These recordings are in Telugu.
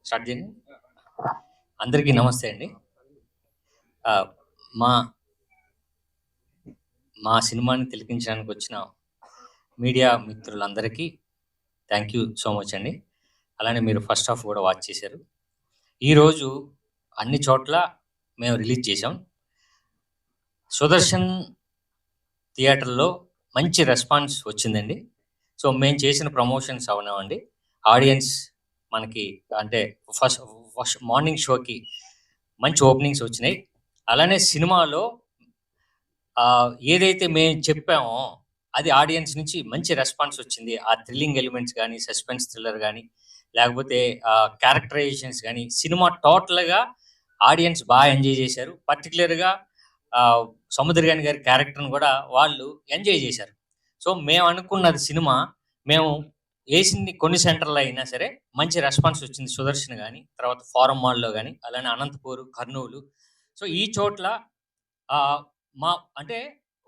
స్టార్ట్ చేయండి. అందరికీ నమస్తే అండి. ఆ, మా మా సినిమాని తిలకించడానికి వచ్చిన మీడియా మిత్రులందరికీ థ్యాంక్ యూ సో మచ్ అండి. అలానే మీరు ఫస్ట్ హాఫ్ కూడా వాచ్ చేశారు. ఈరోజు అన్ని చోట్ల మేము రిలీజ్ చేసాం. సుదర్శన్ థియేటర్లో మంచి రెస్పాన్స్ వచ్చిందండి. సో మేము చేసిన ప్రమోషన్స్ అవనవండి, ఆడియన్స్ మనకి అంటే ఫస్ట్ ఫస్ట్ మార్నింగ్ షోకి మంచి ఓపెనింగ్స్ వచ్చినాయి. అలానే సినిమాలో ఏదైతే మేము చెప్పామో అది ఆడియన్స్ నుంచి మంచి రెస్పాన్స్ వచ్చింది. ఆ థ్రిల్లింగ్ ఎలిమెంట్స్ కానీ, సస్పెన్స్ థ్రిల్లర్ కానీ, లేకపోతే క్యారెక్టరైజేషన్స్ కానీ, సినిమా టోటల్గా ఆడియన్స్ బాగా ఎంజాయ్ చేశారు. పర్టికులర్గా సముద్రగాని గారి క్యారెక్టర్ని కూడా వాళ్ళు ఎంజాయ్ చేశారు. సో మేము అనుకున్నది సినిమా మేము వేసింది కొన్ని సెంటర్లో అయినా సరే మంచి రెస్పాన్స్ వచ్చింది. సుదర్శన్ కానీ, తర్వాత ఫారం మాల్లో కానీ, అలానే అనంతపూర్, కర్నూలు. సో ఈ చోట్ల మా అంటే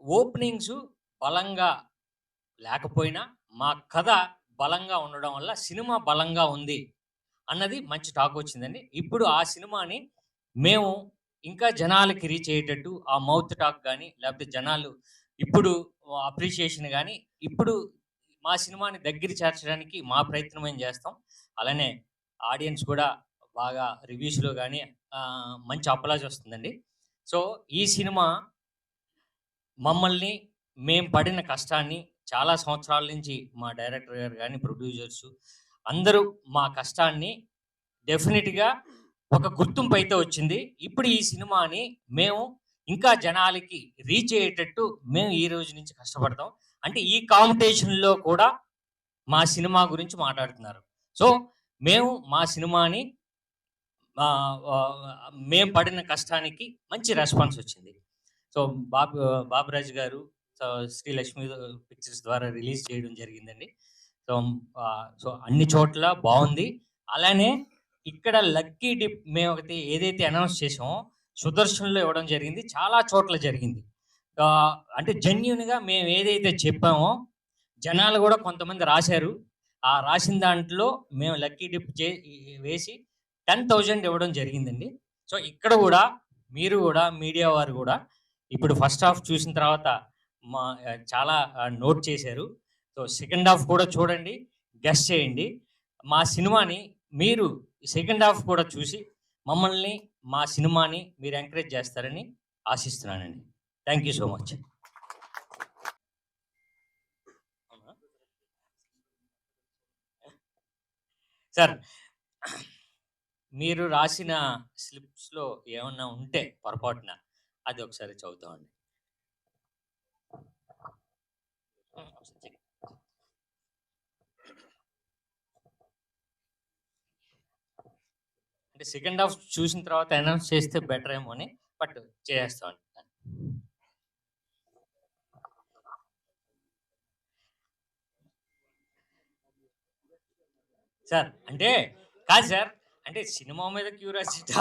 ఓపెనింగ్స్ బలంగా లేకపోయినా మా కథ బలంగా ఉండడం వల్ల సినిమా బలంగా ఉంది అన్నది మంచి టాక్ వచ్చిందండి. ఇప్పుడు ఆ సినిమాని మేము ఇంకా జనాలకి రీచ్ అయ్యేటట్టు ఆ మౌత్ టాక్ కానీ, లేకపోతే జనాలు ఇప్పుడు అప్రిషియేషన్ కానీ, ఇప్పుడు మా సినిమాని దగ్గర చేర్చడానికి మా ప్రయత్నం ఏం చేస్తాం. అలానే ఆడియన్స్ కూడా బాగా రివ్యూస్లో కానీ మంచి అప్లాజ్ వస్తుందండి. సో ఈ సినిమా మమ్మల్ని మేము పడిన కష్టాన్ని చాలా సంవత్సరాల నుంచి మా డైరెక్టర్ గారు కానీ, ప్రొడ్యూసర్స్ అందరూ మా కష్టాన్ని డెఫినెట్గా ఒక గుర్తింపు అయితే వచ్చింది. ఇప్పుడు ఈ సినిమాని మేము ఇంకా జనాలకి రీచ్ అయ్యేటట్టు మేము ఈ రోజు నుంచి కష్టపడతాం. అంటే ఈ కాంపిటీషన్లో కూడా మా సినిమా గురించి మాట్లాడుతున్నారు. సో మేము మా సినిమాని మేము పడిన కష్టానికి మంచి రెస్పాన్స్ వచ్చింది. సో బాబురాజు గారు శ్రీలక్ష్మి పిక్చర్స్ ద్వారా రిలీజ్ చేయడం జరిగిందండి. సో సో అన్ని చోట్ల బాగుంది. అలానే ఇక్కడ లక్కీ డిప్ మేము ఒకటి ఏదైతే అనౌన్స్ చేసామో సుదర్శన్లో ఇవ్వడం జరిగింది, చాలా చోట్ల జరిగింది. అంటే జెన్యున్గా మేము ఏదైతే చెప్పామో జనాలు కూడా కొంతమంది రాశారు. ఆ రాసిన దాంట్లో మేము లక్కీ డిప్ వేసి 10,000 ఇవ్వడం జరిగిందండి. సో ఇక్కడ కూడా మీరు కూడా మీడియా వారు కూడా ఇప్పుడు ఫస్ట్ హాఫ్ చూసిన తర్వాత మా చాలా నోట్ చేశారు. సో సెకండ్ హాఫ్ కూడా చూడండి, గెస్ చేయండి. మా సినిమాని మీరు సెకండ్ హాఫ్ కూడా చూసి మమ్మల్ని మా సినిమాని మీరు ఎంకరేజ్ చేస్తారని ఆశిస్తున్నానండి. Thank you so much. Sir, మీరు రాసిన స్లిప్స్లో ఏమన్నా ఉంటే పొరపాటున అది ఒకసారి చదువుతామండి. అంటే సెకండ్ హాఫ్ చూసిన తర్వాత అనౌన్స్ చేస్తే బెటర్ ఏమో అని, బట్ చేస్తామండి. సార్ అంటే కాదు సార్, అంటే సినిమా మీద క్యూరియాసిటీ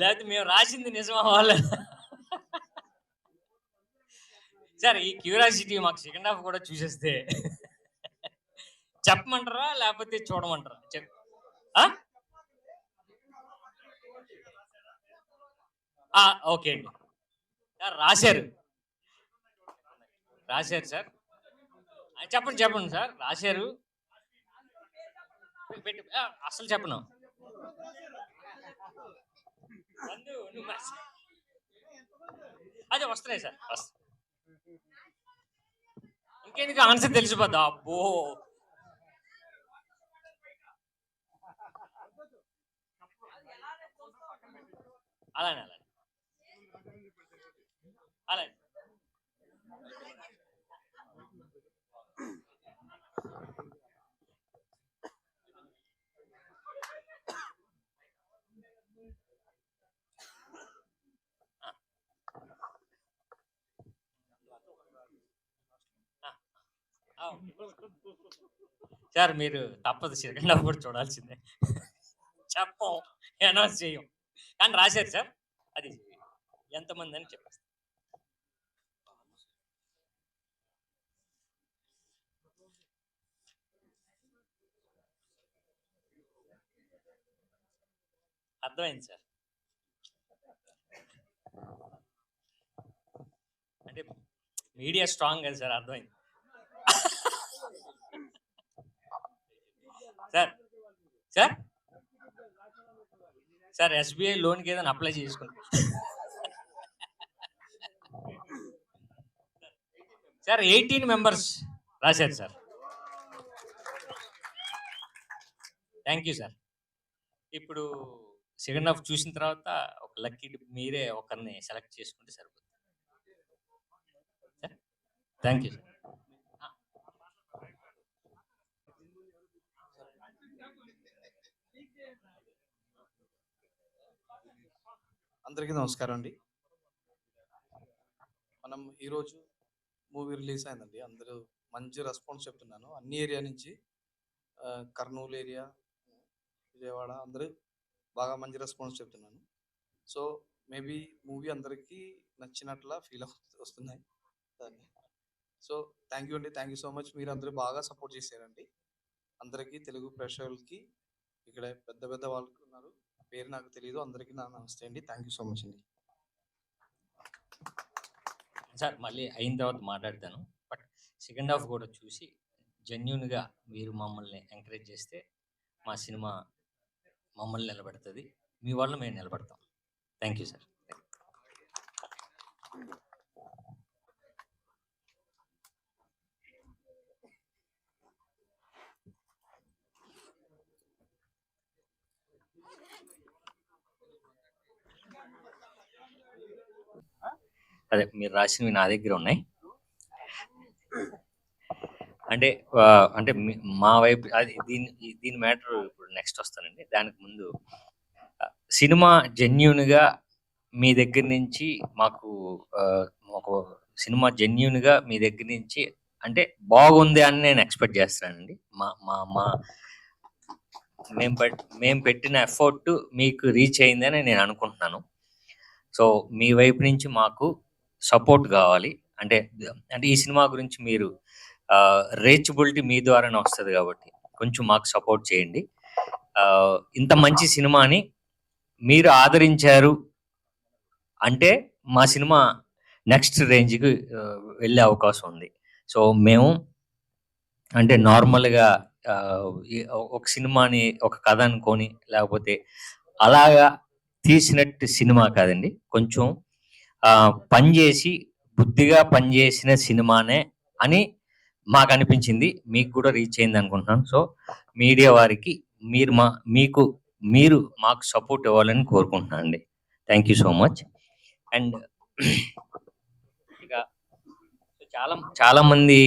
లేకపోతే మేము రాసింది నిజమా వాళ్ళ సార్ ఈ క్యూరియాసిటీ మాకు సెకండ్ హాఫ్ కూడా చూసేస్తే చెప్పమంటారా లేకపోతే చూడమంటారా? ఓకే అండి. రాశారు సార్, చెప్పండి సార్. రాశారు, అసలు చెప్పను. అదే వస్తున్నాయి సార్, ఇంకెందుకు ఆన్సర్ తెలిసిపోద్దా? అబ్బో, అలానే అలానే అలానే సార్ మీరు తప్పదు, సెకండ్ హాఫ్ కూడా చూడాల్సిందే. చెప్పం, అనౌన్స్ చేయం, కానీ రాశారు సార్. అది ఎంతమంది అని చెప్పేస్తారు. అర్థమైంది సార్. అంటే మీడియా స్ట్రాంగ్ కదా సార్, అర్థమైంది. సార్ సార్ సార్ ఎస్బీఐ లోన్కి ఏదైనా అప్లై చేసుకుంటా సార్. 18 మెంబర్స్ రాశారు సార్. Thank you sir. ఇప్పుడు సెకండ్ హాఫ్ చూసిన తర్వాత ఒక లక్కీ మీరే ఒకరిని సెలెక్ట్ చేసుకుంటే సరిపోతుంది. Thank you sir. అందరికీ నమస్కారం అండి. మనం ఈరోజు మూవీ రిలీజ్ అయిందండి. అందరూ మంచి రెస్పాన్స్ చెప్తున్నాను. అన్ని ఏరియా నుంచి, కర్నూలు ఏరియా, విజయవాడ, అందరూ బాగా మంచి రెస్పాన్స్ చెప్తున్నాను. సో మేబీ మూవీ అందరికీ నచ్చినట్లా ఫీల్ వస్తున్నాయి దాన్ని. సో థ్యాంక్ యూ అండి, థ్యాంక్ యూ సో మచ్. మీరు అందరూ బాగా సపోర్ట్ చేశారండి. అందరికీ, తెలుగు ప్రేక్షకులకి, ఇక్కడ పెద్ద పెద్ద వాళ్ళు ఉన్నారు, పేరు నాకు తెలియదు, అందరికీ నా నమస్తే అండి. థ్యాంక్ యూ సో మచ్ అండి. సార్ మళ్ళీ అయిన తర్వాత మాట్లాడతాను. బట్ సెకండ్ హాఫ్ కూడా చూసి జెన్యున్గా మీరు మమ్మల్ని ఎంకరేజ్ చేస్తే మా సినిమా మమ్మల్ని నిలబెడుతుంది, మీ వల్ల మేము నిలబడతాం. Thank you sir. అదే మీరు రాసినవి నా దగ్గర ఉన్నాయి. అంటే అంటే మా వైపు అది దీని మ్యాటర్ ఇప్పుడు నెక్స్ట్ వస్తానండి. దానికి ముందు సినిమా జెన్యున్గా మీ దగ్గర నుంచి మాకు ఒక సినిమా జెన్యున్గా మీ దగ్గర నుంచి అంటే బాగుంది అని నేను ఎక్స్పెక్ట్ చేస్తానండి. మా మా మా మేము పెట్టిన ఎఫర్ట్ మీకు రీచ్ అయిందని నేను అనుకుంటున్నాను. సో మీ వైపు నుంచి మాకు సపోర్ట్ కావాలి. అంటే అంటే ఈ సినిమా గురించి మీరు రీచబిలిటీ మీ ద్వారానే వస్తుంది కాబట్టి కొంచెం మాకు సపోర్ట్ చేయండి. ఇంత మంచి సినిమాని మీరు ఆదరించారు అంటే మా సినిమా నెక్స్ట్ రేంజ్కి వెళ్ళే అవకాశం ఉంది. సో మేము అంటే నార్మల్గా ఒక సినిమాని ఒక కథ అనుకొని లేకపోతే అలాగా తీసినట్టు సినిమా కాదండి. కొంచెం పనిచేసి బుద్ధిగా పనిచేసిన సినిమానే అని మాకు అనిపించింది. మీకు కూడా రీచ్ అయింది అనుకుంటున్నాను. సో మీడియా వారికి మీరు మాకు సపోర్ట్ ఇవ్వాలని కోరుకుంటున్నాను అండి. Thank you so much. And ఇక చాలా మంది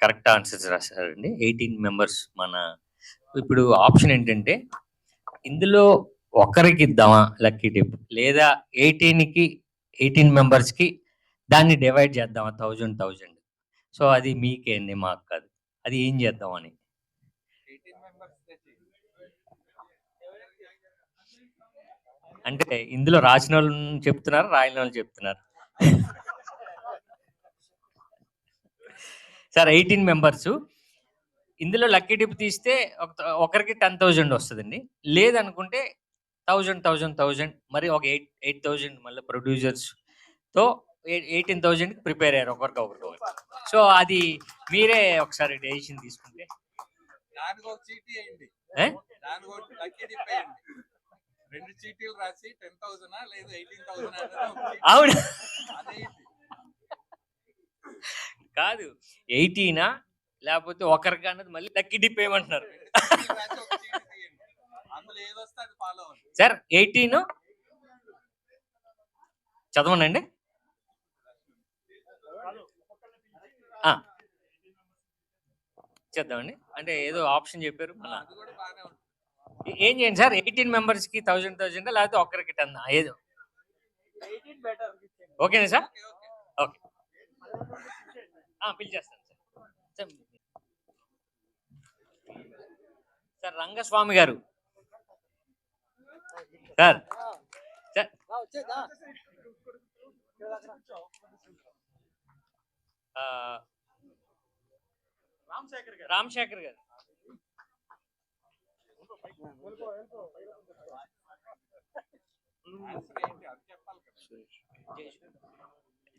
కరెక్ట్ ఆన్సర్స్ రాశారండి. 18 మెంబర్స్. మన ఇప్పుడు ఆప్షన్ ఏంటంటే ఇందులో ఒకరికి ఇద్దామా లక్కీ టిప్, లేదా 18 మెంబర్స్కి దాన్ని డివైడ్ చేద్దామా 1000. సో అది మీకే అండి, మాకు కాదు. అది ఏం చేద్దామని. అంటే ఇందులో రాసిన వాళ్ళు చెప్తున్నారు, రాయని వాళ్ళు చెప్తున్నారు. సార్ 18 మెంబర్స్ ఇందులో లక్కీ టిప్ తీస్తే ఒకరికి 10,000 వస్తుందండి. లేదనుకుంటే 1000 మరి ఒక 8,000 మళ్ళీ ప్రొడ్యూసర్స్తో 18,000కి ప్రిపేర్ అయ్యారు ఒకరికొకరు. సో అది మీరే ఒకసారి డెసిషన్ తీసుకుంటే. అవును కాదు, 18 లేకపోతే ఒకరికి అన్నది మళ్ళీ లక్కీ డిప్ ఏమంటున్నారు సార్. 18 చదవనండి. చేద్దామండి. అంటే ఏదో ఆప్షన్ చెప్పారు, ఏం చేయండి సార్. 18 మెంబర్స్కి 1000 లేకపోతే ఒక్కరికి 10 ఏదో. ఓకేనా సార్? ఓకే పిలిచేస్తాను sir. Sir Rangaswamy garu sir. Ramasekhar garu.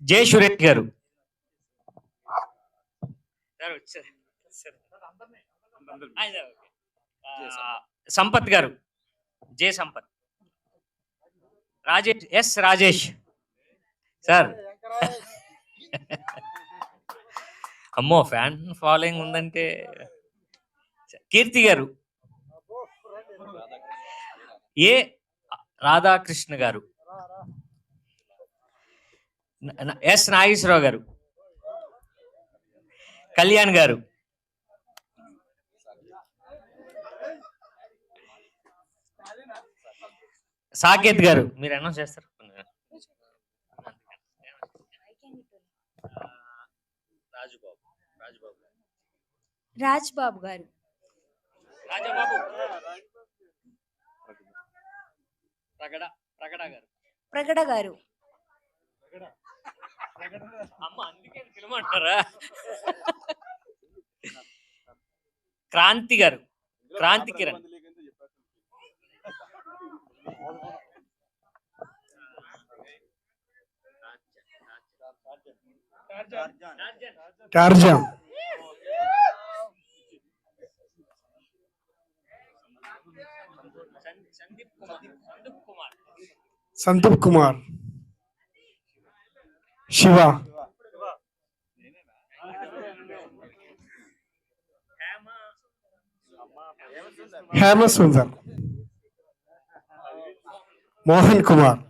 J Suresh garu. Sampath garu, J Sampath. Rajesh, S Rajesh sir. అమ్మో, ఫ్యాన్ ఫాలోయింగ్ ఉందంటే. కీర్తి గారు, ఏ రాధాకృష్ణ గారు, ఎస్ నాగేశ్వరరావు గారు, కళ్యాణ్ గారు, సాకేత్ గారు. మీరు అనౌన్స్ చేస్తారు. రాజుబాబు, రాజుబాబు, రాజ్‌బాబు గారు. రాజాబాబు, ప్రగడ, ప్రగడ గారు. ప్రగడ గారు. అమ్మ అందుకే పిలవమంటారా? క్రాంతి గారు, క్రాంతి కిరణ్. టార్జాన్. సందీప్ కుమార్, సందీప్ కుమార్. శివ. హేమ సుందర్. మోహన్ కుమార్.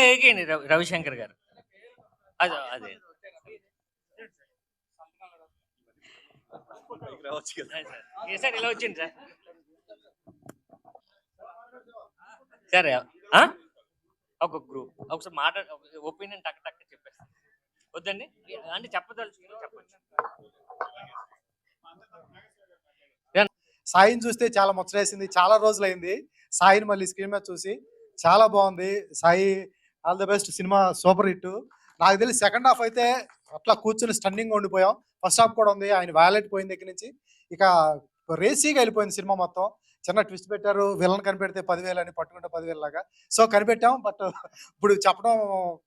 ఏకేండి రవిశంకర్ గారు. అదే అదే సార్, ఇలా వచ్చింది సార్. సరే, ఒక గ్రూప్ ఒకసారి మాట్లాడ, ఒపీనియన్ టక్ టక్ చెప్పేస్తాను. వద్దండి అంటే చెప్పదలుచుకుని చెప్పచ్చు. సాయిని చూస్తే చాలా ముచ్చటేసింది. చాలా రోజులైంది సాయిని మళ్ళీ స్క్రీన్ మీద చూసి. చాలా బాగుంది. Sai all the best. Cinema super hit. నాకు తెలిసి సెకండ్ హాఫ్ అయితే అట్లా కూర్చొని స్టన్నింగ్ ఉండిపోయాం. ఫస్ట్ హాఫ్ కూడా ఉంది. ఆయన వ్యాలెట్ పోయిన దగ్గర నుంచి ఇక రేసీగా వెళ్ళిపోయింది సినిమా మొత్తం. చిన్న ట్విస్ట్ పెట్టారు. విలన్ కనిపెడితే 10,000 అని, పట్టుకుంటే 10,000 లాగా. సో కనిపెట్టాం. బట్ ఇప్పుడు చెప్పడం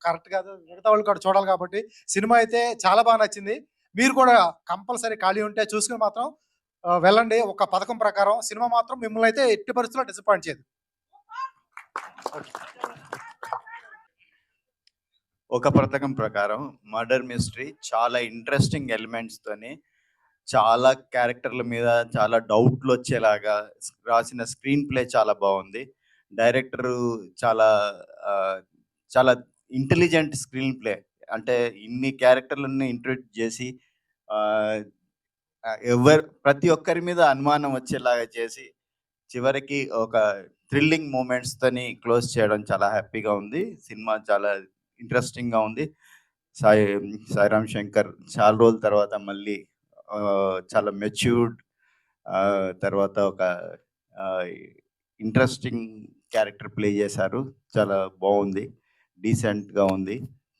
కరెక్ట్ కాదు. మిగతా వాళ్ళు కూడా చూడాలి కాబట్టి సినిమా అయితే చాలా బాగా నచ్చింది. మీరు కూడా కంపల్సరీ ఖాళీ ఉంటే చూసుకుని మాత్రం వెళ్ళండి. ఒక పథకం ప్రకారం సినిమా మాత్రం మిమ్మల్ని అయితే ఎట్టి పరిస్థితుల్లో డిసప్పాయింట్ చేయదు. ఒక పథకం ప్రకారం మర్డర్ మిస్టరీ చాలా ఇంట్రెస్టింగ్ ఎలిమెంట్స్ తోని, చాలా క్యారెక్టర్ల మీద చాలా డౌట్లు వచ్చేలాగా రాసిన స్క్రీన్ ప్లే చాలా బాగుంది. డైరెక్టరు చాలా చాలా ఇంటెలిజెంట్ స్క్రీన్ ప్లే. అంటే ఇన్ని క్యారెక్టర్లను ఇంట్రొడ్యూస్ చేసి ప్రతి ఒక్కరి మీద అనుమానం వచ్చేలాగా చేసి చివరికి ఒక థ్రిల్లింగ్ మూమెంట్స్ తోని క్లోజ్ చేయడం చాలా హ్యాపీగా ఉంది. సినిమా చాలా ఇంట్రెస్టింగ్గా ఉంది. సాయిరామ్ శంకర్ చాలా రోజుల తర్వాత మళ్ళీ చాలా మెచ్యూర్డ్, తర్వాత ఒక ఇంట్రెస్టింగ్ క్యారెక్టర్ ప్లే చేశారు. చాలా బాగుంది, డీసెంట్గా ఉంది.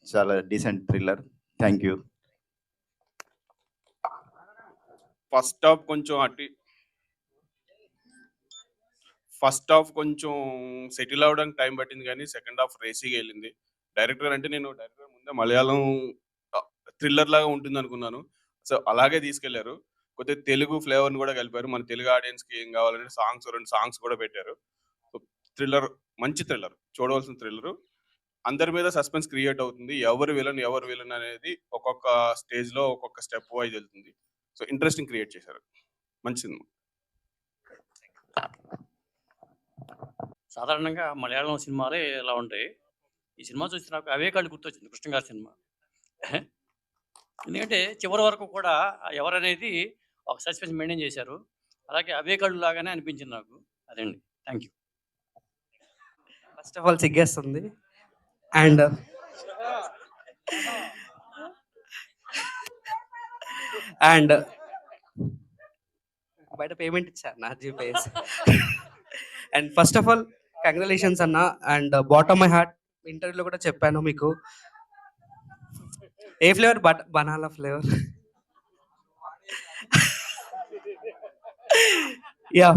చాలా decent thriller. Thank you. First half కొంచెం సెటిల్ అవ్వడానికి టైం పట్టింది, కానీ సెకండ్ హాఫ్ రేసీగా వెళ్ళింది. డైరెక్టర్ అంటే నేను డైరెక్టర్ ముందే మలయాళం థ్రిల్లర్ లాగా ఉంటుంది అనుకున్నాను. సో అలాగే తీసుకెళ్లారు. కొద్దిగా తెలుగు ఫ్లేవర్ని కూడా కలిపారు. మన తెలుగు ఆడియన్స్కి ఏం కావాలంటే 2 సాంగ్స్ కూడా పెట్టారు. థ్రిల్లర్, మంచి థ్రిల్లర్, చూడవలసిన థ్రిల్లర్. అందరి మీద సస్పెన్స్ క్రియేట్ అవుతుంది. ఎవరు విలన్ అనేది ఒక్కొక్క స్టేజ్లో ఒక్కొక్క స్టెప్ వైజ్ వెళ్తుంది. సో ఇంట్రెస్టింగ్ క్రియేట్ చేశారు. మంచి సినిమా. సాధారణంగా మలయాళం సినిమాలే ఇలా ఉంటాయి. ఈ సినిమా చూసి నాకు అవే కళ్ళు గుర్తొచ్చింది, కృష్ణ గారి సినిమా. ఎందుకంటే చివరి వరకు కూడా ఎవరనేది ఒక సస్పెన్స్ మెయింటైన్ చేశారు. అలాగే అవే కళ్ళు లాగానే అనిపించింది నాకు. అదండి, thank you. First of all సిగ్గేస్తుంది. అండ్ అండ్ బయట పేమెంట్ ఇచ్చారు నా జీపేస్. And first of all congratulations అన్న. అండ్ బాటమ్ మై హార్ట్ ఇంటర్వ్యూలో కూడా చెప్పాను మీకు. ఏ flavour? Banana flavour. Yeah.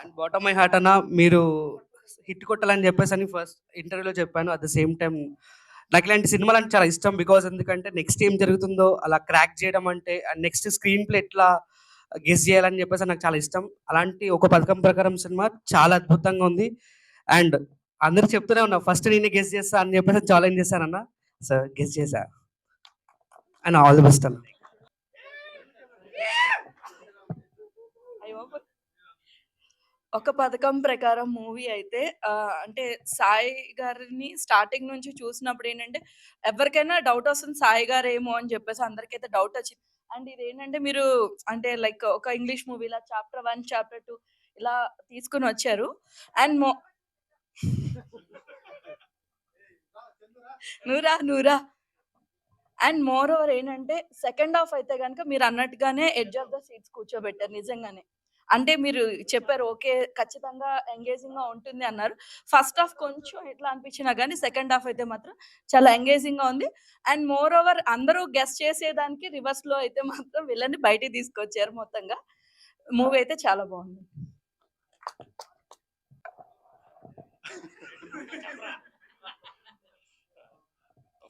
And bottom my heart అన్న, మీరు హిట్ కొట్టాలని చెప్పేసి అని ఫస్ట్ ఇంటర్వ్యూలో చెప్పాను. అట్ ద సేమ్ టైం నాకు ఇలాంటి సినిమాలు అంటే చాలా ఇష్టం. బికాజ్ ఎందుకంటే నెక్స్ట్ ఏం జరుగుతుందో అలా క్రాక్ చేయడం అంటే, అండ్ నెక్స్ట్ స్క్రీన్ ప్లే ఎట్లా గెస్ చేయాలని చెప్పేసి నాకు చాలా ఇష్టం. అలాంటి ఒక పథకం ప్రకారం సినిమా చాలా అద్భుతంగా ఉంది. అండ్ అందరూ చెప్తూనే ఉన్నా ఫస్ట్ నేనే గెస్ చేస్తా అని చెప్పేసి ఛాలెంజ్ చేశానన్న. సో గెస్ చేశా. అండ్ ఆల్ ది బెస్ట్ అన్న. ఒక పథకం ప్రకారం మూవీ అయితే అంటే సాయి గారిని స్టార్టింగ్ నుంచి చూసినప్పుడు ఏంటంటే ఎవరికైనా డౌట్ వస్తుంది సాయి గారు ఏమో అని చెప్పేసి అందరికైతే డౌట్ వచ్చింది. అండ్ ఇది ఏంటంటే మీరు అంటే లైక్ ఒక ఇంగ్లీష్ మూవీలా చాప్టర్ 1 చాప్టర్ 2 ఇలా తీసుకుని వచ్చారు. అండ్ నూరా అండ్ మోర్ ఓవర్ ఏంటంటే సెకండ్ హాఫ్ అయితే కనుక మీరు అన్నట్టుగానే ఎడ్జ్ ఆఫ్ ద సీట్స్ కూర్చోబెట్టారు నిజంగానే. అంటే మీరు చెప్పారు ఓకే ఖచ్చితంగా ఎంగేజింగ్ గా ఉంటుంది అన్నారు. ఫస్ట్ హాఫ్ కొంచెం ఎట్లా అనిపించినా కానీ సెకండ్ హాఫ్ అయితే మాత్రం చాలా ఎంగేజింగ్ గా ఉంది. అండ్ మోర్ ఓవర్ అందరూ గెస్ట్ చేసేదానికి రివర్స్ లో అయితే మాత్రం వీళ్ళని బయటికి తీసుకొచ్చారు. మొత్తంగా మూవీ అయితే చాలా బాగుంది.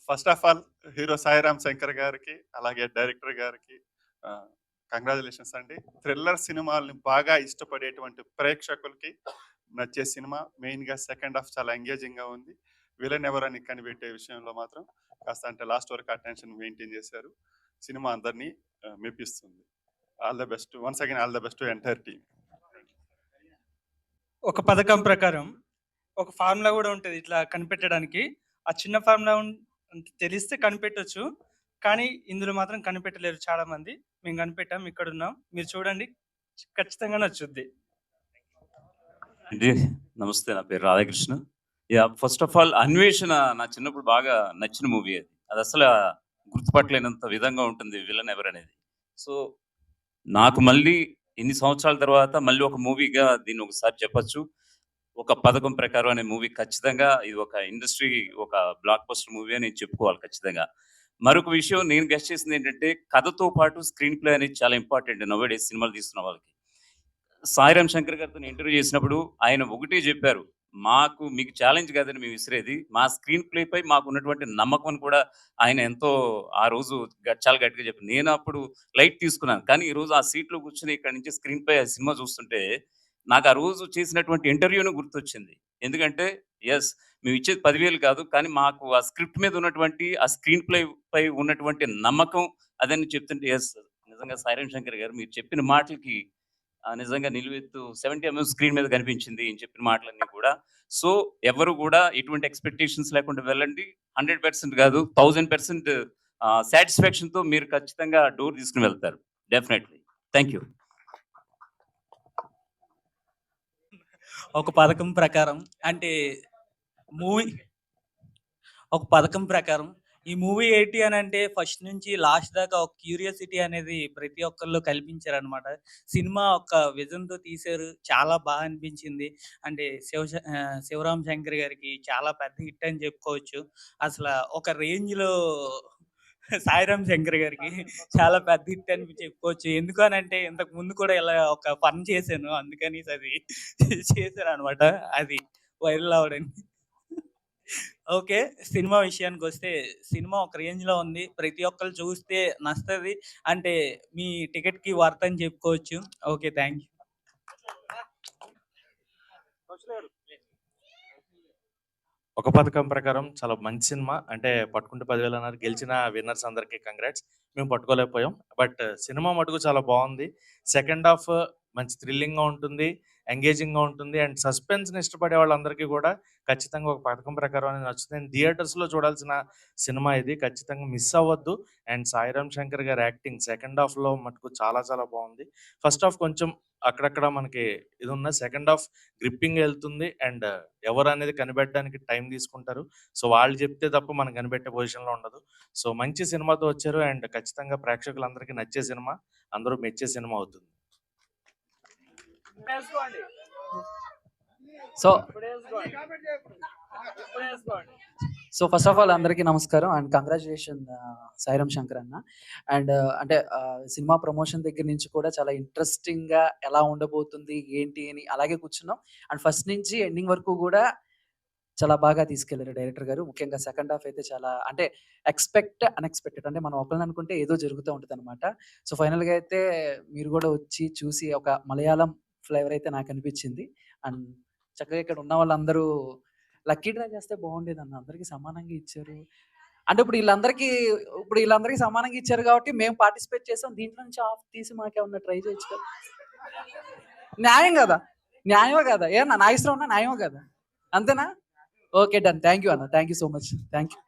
First of all hero Sairam Shankar గారికి అలాగే డైరెక్టర్ గారికి కంగ్రాచులేషన్స్ అండి. థ్రిల్లర్ సినిమాల్ని బాగా ఇష్టపడేటువంటి ప్రేక్షకులకి నచ్చే సినిమా. మెయిన్గా సెకండ్ హాఫ్ చాలా ఎంగేజింగ్గా ఉంది. విలన్ ఎవరని కనిపెట్టే విషయంలో మాత్రం కాస్త అంటే లాస్ట్ వరకు అటెన్షన్ మెయింటైన్ చేశారు. సినిమా అందరినీ మెప్పిస్తుంది. All the best, once again all the best to entire team. ఒక పథకం ప్రకారం ఒక ఫార్ములా కూడా ఉంటుంది ఇట్లా కనిపెట్టడానికి. ఆ చిన్న ఫార్ములా తెలిస్తే కనిపెట్టొచ్చు, కానీ ఇందులో మాత్రం కనిపెట్టలేరు చాలా మంది. మేము కనిపెట్టాం, ఇక్కడ ఉన్నాం, మీరు చూడండి, ఖచ్చితంగా నచ్చుద్ది. నమస్తే, నా పేరు Radhakrishna. Yeah, first of all అన్వేషణ నా చిన్నప్పుడు బాగా నచ్చిన మూవీ. అది అసలు గుర్తుపట్టలేనంత విధంగా ఉంటుంది విలన్ ఎవరు అనేది. సో నాకు మళ్ళీ ఇన్ని సంవత్సరాల తర్వాత మళ్ళీ ఒక మూవీగా దీన్ని ఒకసారి చెప్పచ్చు. ఒక పథకం ప్రకారం అనే మూవీ ఖచ్చితంగా ఇది ఒక ఇండస్ట్రీ ఒక బ్లాక్ బస్టర్ మూవీ అని నేను చెప్పుకోవాలి ఖచ్చితంగా. మరొక విషయం నేను గెస్ట్ చేసింది ఏంటంటే కథతో పాటు స్క్రీన్ ప్లే అనేది చాలా ఇంపార్టెంట్ నోవేడేస్ సినిమాలు తీస్తున్న వాళ్ళకి. సాయిరామ్ శంకర్ గారితో ఇంటర్వ్యూ చేసినప్పుడు ఆయన ఒకటే చెప్పారు, మీకు ఛాలెంజ్ కాదని మేము విసిరేది మా స్క్రీన్ ప్లే పై మాకు ఉన్నటువంటి నమ్మకం కూడా ఆయన ఎంతో ఆ రోజు చాలా గట్టిగా చెప్పారు. నేను అప్పుడు లైట్ తీసుకున్నాను, కానీ ఈ రోజు ఆ సీట్లో కూర్చుని ఇక్కడ నుంచి స్క్రీన్ పై ఆ సినిమా చూస్తుంటే నాకు ఆ రోజు చేసినటువంటి ఇంటర్వ్యూను గుర్తొచ్చింది. ఎందుకంటే ఎస్ మేము ఇచ్చేది 10,000 కాదు, కానీ మాకు ఆ స్క్రిప్ట్ మీద ఉన్నటువంటి ఆ స్క్రీన్ ప్లే పై ఉన్నటువంటి నమ్మకం అదని చెప్తుంటే ఎస్ నిజంగా సాయిరామ్ శంకర్ గారు మీరు చెప్పిన మాటలకి నిజంగా నిలువెత్తు 70 mm స్క్రీన్ మీద కనిపించింది అని చెప్పిన మాటలన్నీ కూడా. సో ఎవరు కూడా ఎటువంటి ఎక్స్పెక్టేషన్స్ లేకుండా వెళ్ళండి. 100% కాదు 1000% సాటిస్ఫాక్షన్తో మీరు ఖచ్చితంగా డోర్ తీసుకుని వెళ్తారు డెఫినెట్లీ. Thank you. ఒక పథకం ప్రకారం అంటే ఒక పథకం ప్రకారం ఈ మూవీ ఏంటి అని అంటే ఫస్ట్ నుంచి లాస్ట్ దాకా ఒక క్యూరియాసిటీ అనేది ప్రతి ఒక్కరిలో కల్పించారనమాట. సినిమా ఒక విజన్తో తీశారు, చాలా బాగా అనిపించింది. అంటే శివరామ్ శంకర్ గారికి చాలా పెద్ద హిట్ అని చెప్పుకోవచ్చు. అసలు ఒక రేంజ్లో సాయిరామ్ శంకర్ గారికి చాలా పెద్ద హిట్ అని చెప్పుకోవచ్చు. ఎందుకనంటే ఇంతకు ముందు కూడా ఇలా ఒక పని చేశాను, అందుకని అది చేశాను అనమాట, అది వైరల్ అవ్వడానికి. ఓకే, సినిమా విషయానికి వస్తే సినిమా ఒక రేంజ్లో ఉంది, ప్రతి ఒక్కరు చూస్తే నచ్చుతుంది. అంటే మీ టికెట్కి వర్త్ అని చెప్పుకోవచ్చు. Okay, thank you. ఒక పథకం ప్రకారం చాలా మంచి సినిమా. అంటే పట్టుకుంటే 10,000 అన్నారు, గెలిచిన విన్నర్స్ అందరికీ కంగ్రాట్స్. మేము పట్టుకోలేకపోయాం, బట్ సినిమా మటుకు చాలా బాగుంది. సెకండ్ హాఫ్ మంచి థ్రిల్లింగ్గా ఉంటుంది, ఎంగేజింగ్గా ఉంటుంది. అండ్ సస్పెన్స్ని ఇష్టపడే వాళ్ళందరికీ కూడా ఖచ్చితంగా ఒక పథకం ప్రకారం అనేది నచ్చుతుంది. థియేటర్స్లో చూడాల్సిన సినిమా ఇది, ఖచ్చితంగా మిస్ అవ్వద్దు. అండ్ సాయిరామ్ శంకర్ గారి యాక్టింగ్ సెకండ్ హాఫ్లో మటుకు చాలా చాలా బాగుంది. ఫస్ట్ హాఫ్ కొంచెం అక్కడక్కడ మనకి ఇది ఉన్న, సెకండ్ హాఫ్ గ్రిప్పింగ్ వెళ్తుంది. అండ్ ఎవరు అనేది కనిపెట్టడానికి టైం తీసుకుంటారు. సో వాళ్ళు చెప్తే తప్ప మనం కనిపెట్టే పొజిషన్లో ఉండదు. సో మంచి సినిమాతో వచ్చారు, అండ్ ఖచ్చితంగా ప్రేక్షకులందరికీ నచ్చే సినిమా, అందరూ మెచ్చే సినిమా అవుతుంది. So so first of all అందరికీ నమస్కారం అండ్ కంగ్రాచులేషన్ సాయిరామ్ శంకర్ అన్న. అండ్ అంటే సినిమా ప్రమోషన్ దగ్గర నుంచి కూడా చాలా ఇంట్రెస్టింగ్గా ఎలా ఉండబోతుంది ఏంటి అని అలాగే కూర్చున్నాం. అండ్ ఫస్ట్ నుంచి ఎండింగ్ వరకు కూడా చాలా బాగా తీసుకెళ్లారు డైరెక్టర్ గారు. ముఖ్యంగా సెకండ్ హాఫ్ అయితే చాలా అంటే అన్ఎక్స్పెక్టెడ్, అంటే మనం ఒకరిని అనుకుంటే ఏదో జరుగుతూ ఉంటుంది అనమాట. సో ఫైనల్గా అయితే మీరు కూడా వచ్చి చూసి ఒక మలయాళం ఫ్లేవర్ అయితే నాకు అనిపించింది. అండ్ చక్కగా ఇక్కడ ఉన్న వాళ్ళందరూ లక్కీ డ్రా చేస్తే బాగుండేది అన్న, అందరికీ సమానంగా ఇచ్చారు. అంటే ఇప్పుడు వీళ్ళందరికీ సమానంగా ఇచ్చారు కాబట్టి మేము పార్టిసిపేట్ చేసాం, దీంట్లో నుంచి ఆఫ్ తీసి మాకేమన్నా ట్రై చేయొచ్చు కదా. న్యాయం కదా, న్యాయమే కదా, ఏమన్నా నా ఇష్టం ఉన్నా న్యాయమే కదా, అంతేనా? ఓకే డన్, థ్యాంక్ యూ అన్న, thank you so much, thank you.